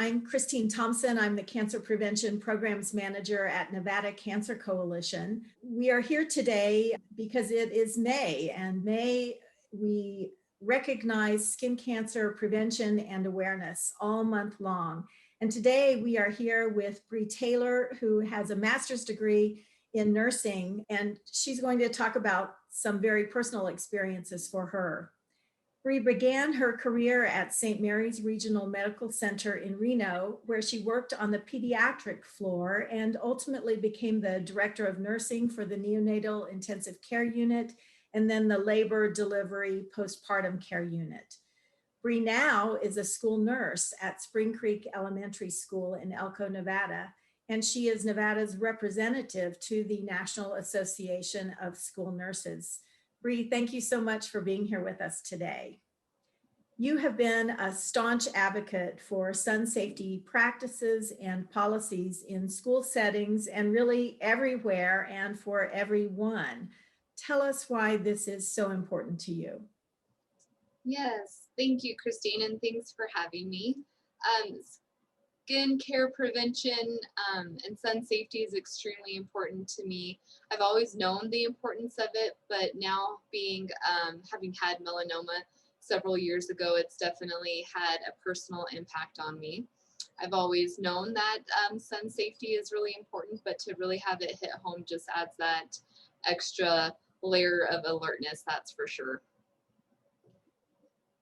I'm Christine Thompson. I'm the Cancer Prevention Programs Manager at Nevada Cancer Coalition. We are here today because it is May, and May we recognize skin cancer prevention and awareness all month long. And today we are here with Bre Taylor, who has a master's degree in nursing, and she's going to talk about some very personal experiences for her. Bre began her career at St. Mary's Regional Medical Center in Reno, where she worked on the pediatric floor and ultimately became the director of nursing for the neonatal intensive care unit and then the labor, delivery, postpartum care unit. Bre now is a school nurse at Spring Creek Elementary School in Elko, Nevada, and she is Nevada's representative to the National Association of School Nurses. Bre, thank you so much for being here with us today. You have been a staunch advocate for sun safety practices and policies in school settings and really everywhere and for everyone. Tell us why this is so important to you. Yes, thank you, Christine, and thanks for having me. Skin care prevention and sun safety is extremely important to me. I've always known the importance of it, but now having had melanoma several years ago, it's definitely had a personal impact on me. I've always known that sun safety is really important, but to really have it hit home just adds that extra layer of alertness, that's for sure.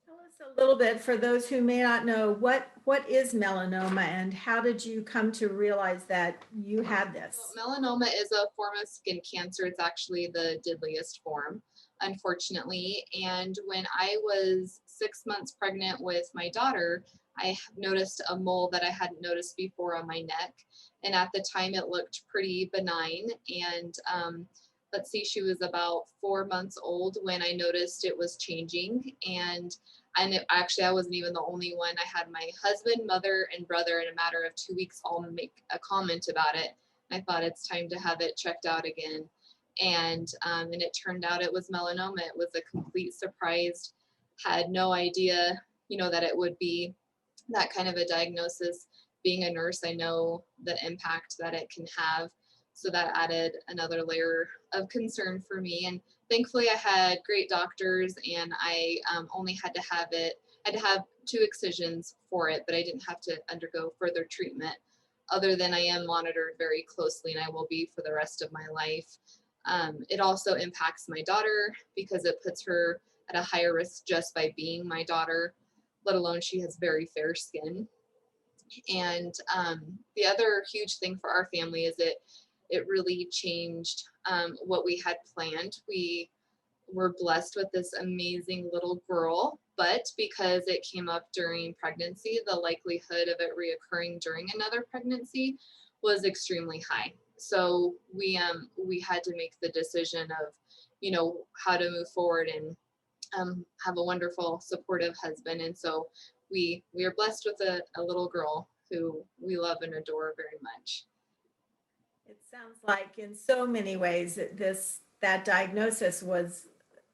Tell us a little bit, for those who may not know, what is melanoma and how did you come to realize that you had this? Well, melanoma is a form of skin cancer. It's actually the deadliest form, unfortunately. And when I was 6 months pregnant with my daughter, I noticed a mole that I hadn't noticed before on my neck. And at the time, it looked pretty benign. And let's see, she was about 4 months old when I noticed it was changing. And actually, I wasn't even the only one. I had my husband, mother, and brother in a matter of 2 weeks all make a comment about it. I thought it's time to have it checked out again. And it turned out it was melanoma. It was a complete surprise. Had no idea, that it would be that kind of a diagnosis. Being a nurse, I know the impact that it can have. So that added another layer of concern for me. And thankfully I had great doctors, and I only had to have 2 excisions for it, but I didn't have to undergo further treatment, other than I am monitored very closely, and I will be for the rest of my life. It also impacts my daughter because it puts her at a higher risk just by being my daughter, let alone she has very fair skin. And the other huge thing for our family is it really changed what we had planned. We were blessed with this amazing little girl, but because it came up during pregnancy, the likelihood of it reoccurring during another pregnancy was extremely high. So we had to make the decision of, how to move forward and have a wonderful, supportive husband. And so we are blessed with a little girl who we love and adore very much. It sounds like in so many ways that diagnosis was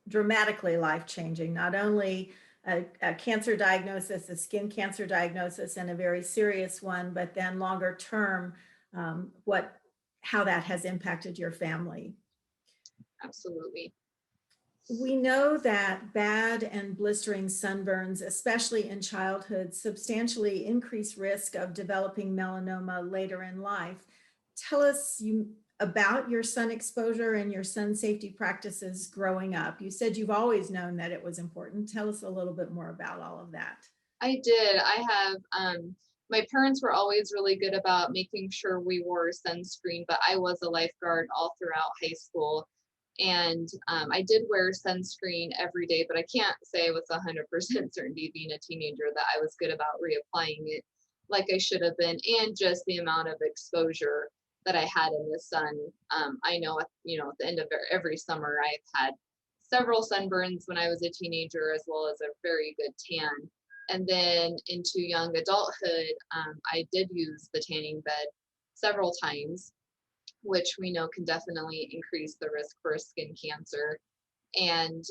dramatically life-changing, not only a cancer diagnosis, a skin cancer diagnosis, and a very serious one, but then longer term, how that has impacted your family. Absolutely. We know that bad and blistering sunburns, especially in childhood, substantially increase risk of developing melanoma later in life. Tell us about your sun exposure and your sun safety practices growing up. You said you've always known that it was important. Tell us a little bit more about all of that. I did. I have, my parents were always really good about making sure we wore sunscreen, but I was a lifeguard all throughout high school. And I did wear sunscreen every day, but I can't say with 100% certainty, being a teenager, that I was good about reapplying it like I should have been, and just the amount of exposure that I had in the sun. I know, at the end of every summer, I've had several sunburns when I was a teenager, as well as a very good tan. And then into young adulthood, I did use the tanning bed several times, which we know can definitely increase the risk for skin cancer. And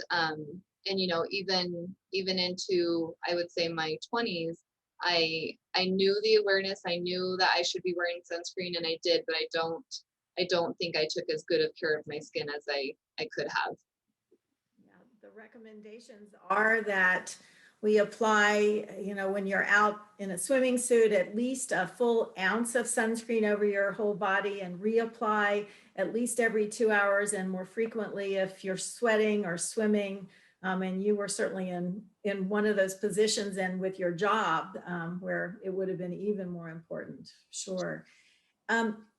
even into, I would say, my 20s, I I knew the awareness. I knew that I should be wearing sunscreen, and I did, but I don't think I took as good of care of my skin as I could have. Yeah, the recommendations are that we apply, when you're out in a swimming suit, at least a full ounce of sunscreen over your whole body and reapply at least every 2 hours and more frequently if you're sweating or swimming. And you were certainly in one of those positions and with your job where it would have been even more important. Sure.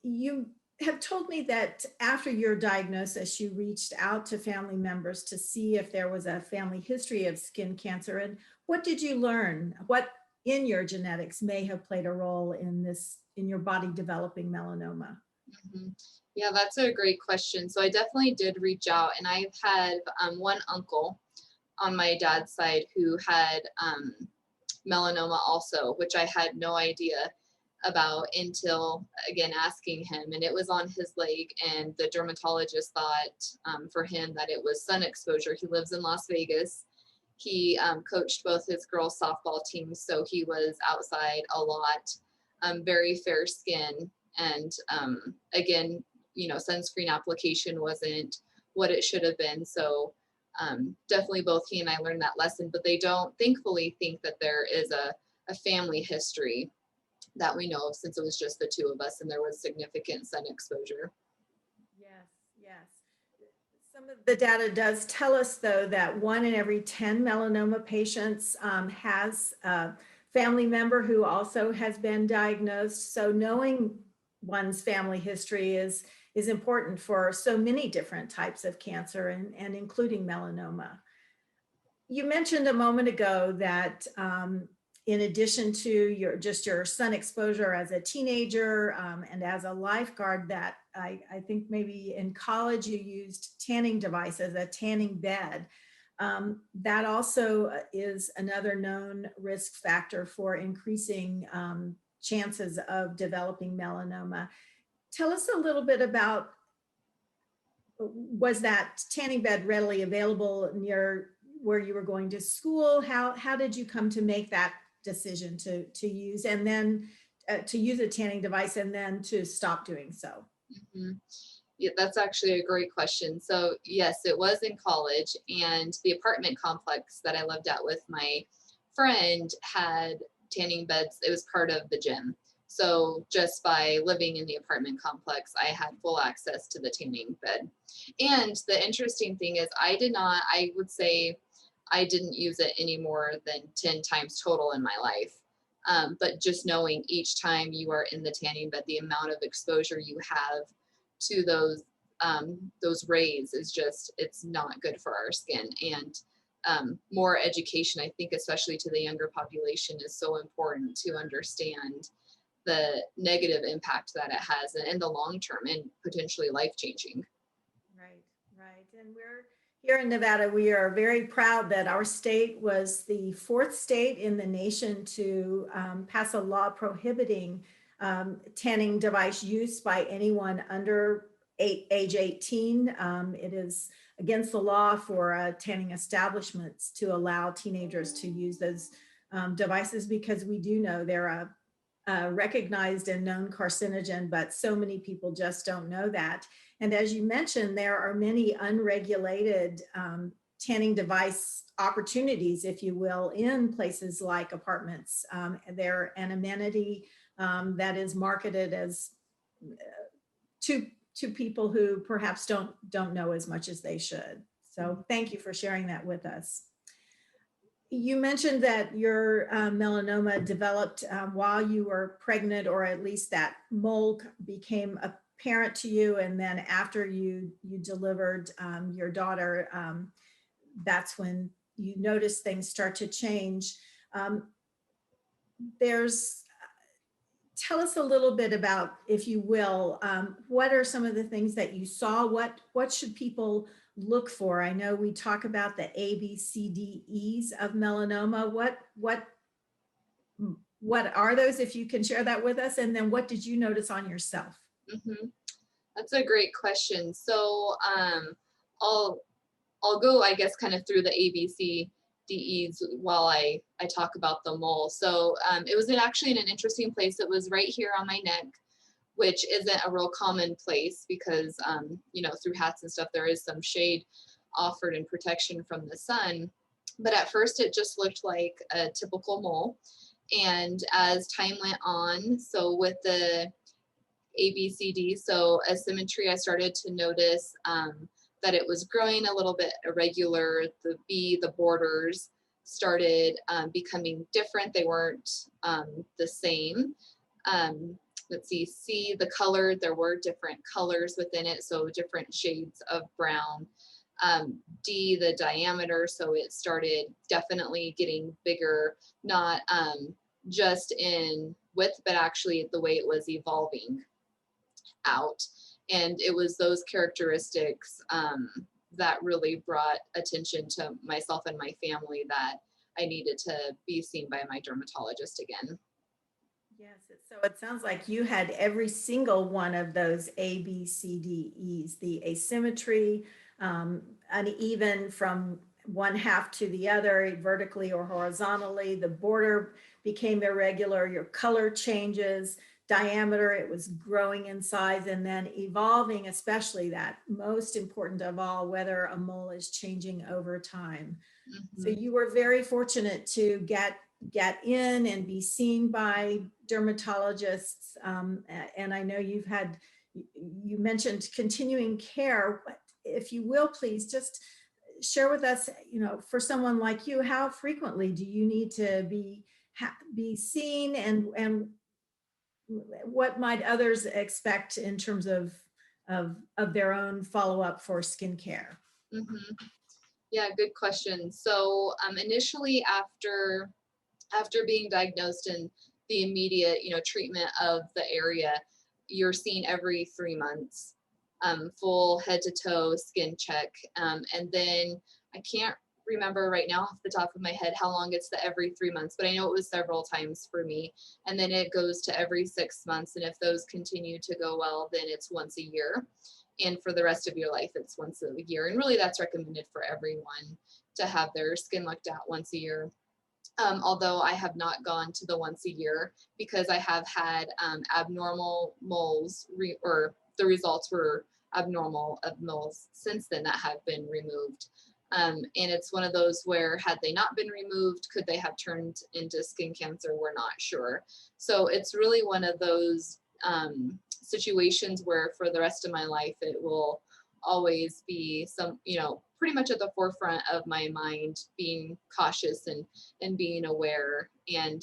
You have told me that after your diagnosis, you reached out to family members to see if there was a family history of skin cancer. And what did you learn? What in your genetics may have played a role in your body developing melanoma? Mhm. Yeah, that's a great question. So I definitely did reach out, and I've had one uncle on my dad's side who had melanoma also, which I had no idea about until again asking him. And it was on his leg, and the dermatologist thought for him that it was sun exposure. He lives in Las Vegas. He coached both his girls softball teams, so he was outside a lot. Very fair skin, and again, sunscreen application wasn't what it should have been. So definitely both he and I learned that lesson, but they don't thankfully think that there is a family history that we know of, since it was just the two of us and there was significant sun exposure. Yes, yes. Some of the data does tell us, though, that 1 in every 10 melanoma patients has a family member who also has been diagnosed. So knowing one's family history is important for so many different types of cancer and including melanoma. You mentioned a moment ago that in addition to your sun exposure as a teenager and as a lifeguard, that I think maybe in college you used tanning devices, a tanning bed. That also is another known risk factor for increasing chances of developing melanoma. Tell us a little bit about, was that tanning bed readily available near where you were going to school? How did you come to make that decision to use and then to use a tanning device and then to stop doing so? Mhm. Yeah, that's actually a great question. So yes, it was in college, and the apartment complex that I lived at with my friend had tanning beds. It was part of the gym. So just by living in the apartment complex, I had full access to the tanning bed. And the interesting thing is I would say I didn't use it any more than 10 times total in my life. But just knowing each time you are in the tanning bed, the amount of exposure you have to those rays is just, it's not good for our skin. And more education, I think, especially to the younger population, is so important to understand the negative impact that it has in the long term and potentially life changing. Right, right. And we're here in Nevada. We are very proud that our state was the fourth state in the nation to pass a law prohibiting tanning device use by anyone under age 18. It is against the law for tanning establishments to allow teenagers to use those devices because we do know they're a recognized and known carcinogen, but so many people just don't know that. And as you mentioned, there are many unregulated tanning device opportunities, if you will, in places like apartments. They're an amenity that is marketed as to people who perhaps don't know as much as they should. So thank you for sharing that with us. You mentioned that your melanoma developed while you were pregnant, or at least that mole became apparent to you, and then after you delivered your daughter, that's when you noticed things start to change. There's Tell us a little bit about, if you will, what are some of the things that you saw? What should people look for? I know we talk about the A, B, C, D, E's of melanoma. What are those, if you can share that with us? And then what did you notice on yourself? Hmm. That's a great question. So I'll I'll go, I guess, kind of through the ABC. DEs while I talk about the mole. So it was actually in an interesting place. It was right here on my neck, which isn't a real common place because, you know, through hats and stuff, there is some shade offered and protection from the sun. But at first it just looked like a typical mole. And as time went on, so with the ABCD, so asymmetry, I started to notice that it was growing a little bit irregular. The B, the borders started becoming different. They weren't the same. Let's see, C, the color, there were different colors within it, so different shades of brown. D, the diameter, so it started definitely getting bigger, not just in width, but actually the way it was evolving out. And it was those characteristics that really brought attention to myself and my family that I needed to be seen by my dermatologist again. Yes, so it sounds like you had every single one of those A, B, C, D, E's, the asymmetry, uneven from one half to the other, vertically or horizontally. The border became irregular, your color changes, diameter, it was growing in size and then evolving, especially that most important of all, whether a mole is changing over time. So Mm-hmm. you were very fortunate to get in and be seen by dermatologists. And I know you mentioned continuing care. If you will, please just share with us, you know, for someone like you, how frequently do you need to be seen, and what might others expect in terms of their own follow-up for skincare? Mm-hmm. Yeah, good question. So initially after being diagnosed and the immediate, you know, treatment of the area, you're seen every 3 months, full head to toe skin check. And then I can't remember right now off the top of my head how long it's the every 3 months, but I know it was several times for me. And then it goes to every 6 months. And if those continue to go well, then it's once a year. And for the rest of your life, it's once a year. And really that's recommended for everyone to have their skin looked at once a year. Although I have not gone to the once a year because I have had abnormal moles or the results were abnormal of moles since then that have been removed. And it's one of those where had they not been removed, could they have turned into skin cancer? We're not sure. So it's really one of those situations where for the rest of my life, it will always be some, you know, pretty much at the forefront of my mind, being cautious and being aware. And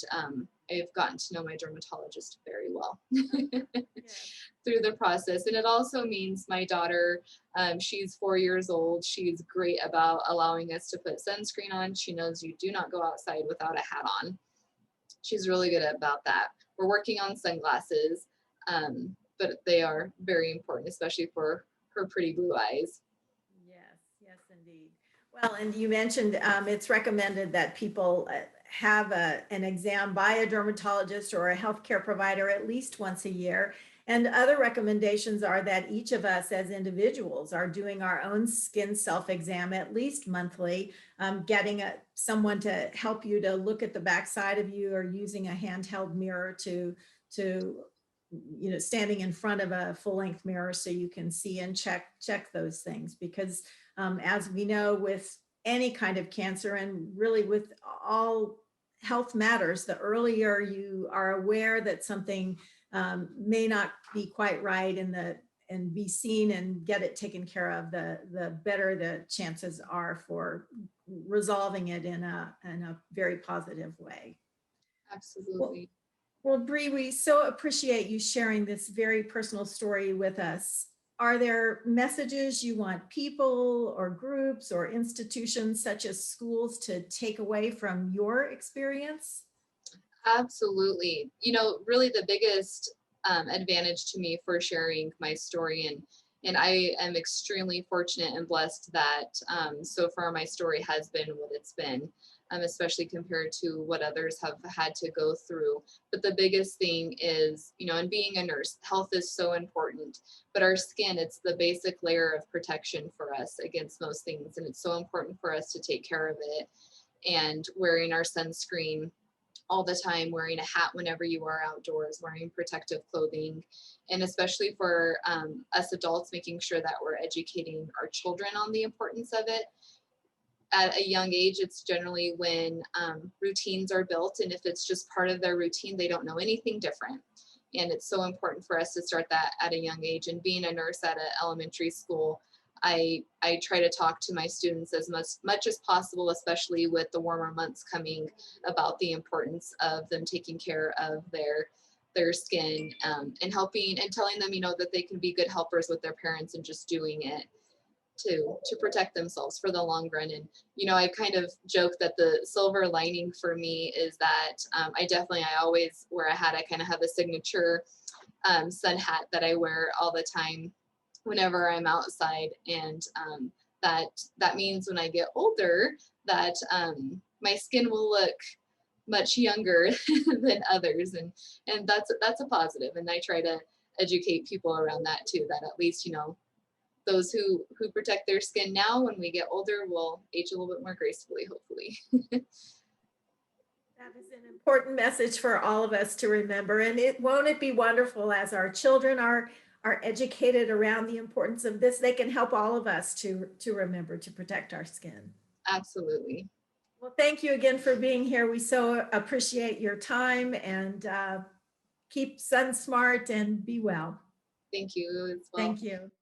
I've gotten to know my dermatologist very well through the process. And it also means my daughter, she's 4 years old. She's great about allowing us to put sunscreen on. She knows you do not go outside without a hat on. She's really good about that. We're working on sunglasses, but they are very important, especially for her pretty blue eyes. Yes, yes, indeed. Well, and you mentioned it's recommended that people have an exam by a dermatologist or a healthcare provider at least once a year. And other recommendations are that each of us as individuals are doing our own skin self-exam at least monthly, getting someone to help you to look at the backside of you, or using a handheld mirror to you know, standing in front of a full-length mirror so you can see and check those things. Because as we know, with any kind of cancer, and really with all health matters, the earlier you are aware that something may not be quite right, and be seen and get it taken care of, the better the chances are for resolving it in a very positive way. Absolutely. Well, Bre, we so appreciate you sharing this very personal story with us. Are there messages you want people or groups or institutions such as schools to take away from your experience? Absolutely. You know, really the biggest advantage to me for sharing my story, and I am extremely fortunate and blessed that so far my story has been what it's been, especially compared to what others have had to go through. But the biggest thing is, you know, and being a nurse, health is so important, but our skin, it's the basic layer of protection for us against most things. And it's so important for us to take care of it. and wearing our sunscreen all the time, wearing a hat whenever you are outdoors, wearing protective clothing, and especially for us adults, making sure that we're educating our children on the importance of it. At a young age, it's generally when routines are built, and if it's just part of their routine, they don't know anything different. And it's so important for us to start that at a young age. And being a nurse at an elementary school, I try to talk to my students as much as possible, especially with the warmer months coming, about the importance of them taking care of their skin, and helping and telling them, that they can be good helpers with their parents and just doing it to protect themselves for the long run. And I kind of joke that the silver lining for me is that I always wear a hat. I kind of have a signature sun hat that I wear all the time whenever I'm outside, and that means when I get older that my skin will look much younger than others, and that's a positive. And I try to educate people around that too, that at least those who protect their skin now, when we get older, will age a little bit more gracefully, hopefully. That is an important message for all of us to remember. And won't it be wonderful as our children are educated around the importance of this, they can help all of us to remember to protect our skin. Absolutely. Well, thank you again for being here. We so appreciate your time, and keep sun smart and be well. Thank you as well. Thank you.